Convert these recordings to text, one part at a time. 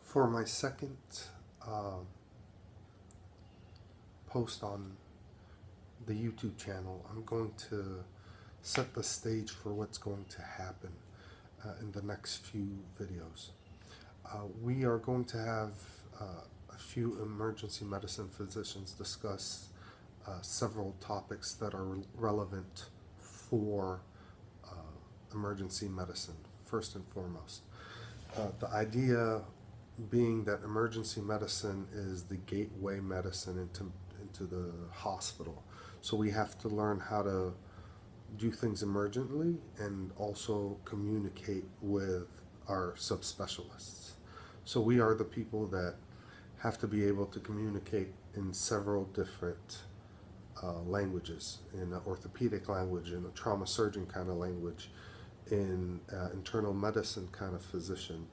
For my second uh, post on the YouTube channel, I'm going to set the stage for what's going to happen in the next few videos. We are going to have a few emergency medicine physicians discuss several topics that are relevant for emergency medicine, first and foremost. The idea being that emergency medicine is the gateway medicine into the hospital. So we have to learn how to do things emergently and also communicate with our subspecialists. So we are the people that have to be able to communicate in several different languages, in an orthopedic language, in a trauma surgeon kind of language, in internal medicine kind of physician,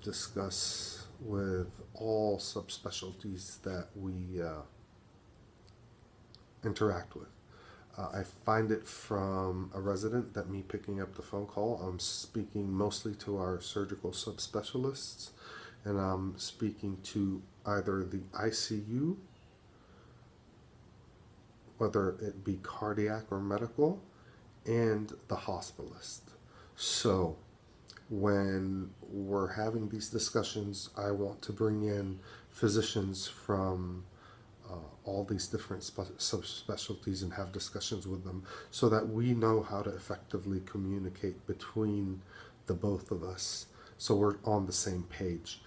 discuss with all subspecialties that we interact with. I find it from a resident that me picking up the phone call, I'm speaking mostly to our surgical subspecialists, and I'm speaking to either the ICU, whether it be cardiac or medical, and the hospitalist. So when we're having these discussions, I want to bring in physicians from all these different subspecialties and have discussions with them so that we know how to effectively communicate between the both of us, so we're on the same page.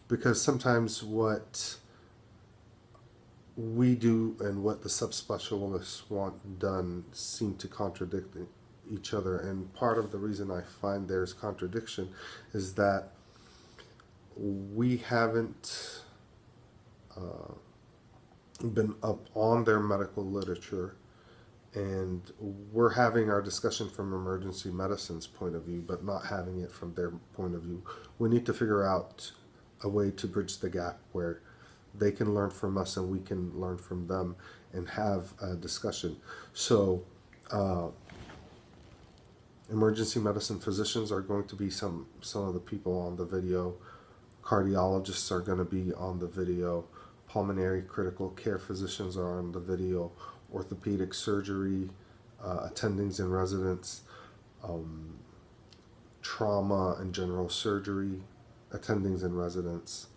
Because sometimes what we do and what the subspecialists want done seem to contradict each other, and part of the reason I find there's contradiction is that we haven't been up on their medical literature, and we're having our discussion from emergency medicine's point of view but not having it from their point of view. We need to figure out a way to bridge the gap where they can learn from us and we can learn from them and have a discussion. So emergency medicine physicians are going to be some of the people on the video. Cardiologists are going to be on the video. Pulmonary critical care physicians are on the video. Orthopedic surgery attendings and residents, trauma and general surgery attendings and residents,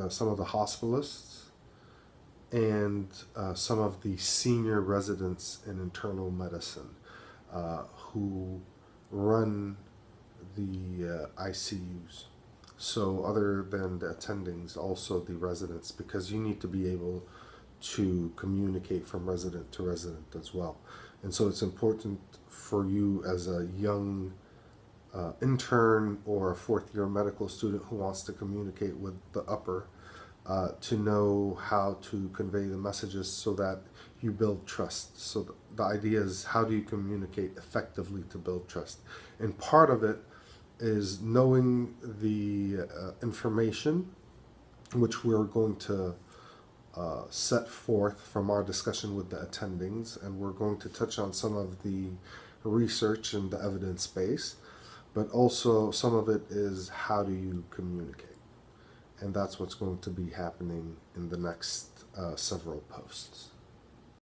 some of the hospitalists, and some of the senior residents in internal medicine who run the ICUs. So other than the attendings, also the residents, because you need to be able to communicate from resident to resident as well. And so it's important for you as a young intern or a fourth-year medical student who wants to communicate with the upper to know how to convey the messages so that you build trust. So the idea is, how do you communicate effectively to build trust? And part of it is knowing the information which we're going to set forth from our discussion with the attendings, and we're going to touch on some of the research and the evidence base, but also some of it is how do you communicate, and that's what's going to be happening in the next several posts.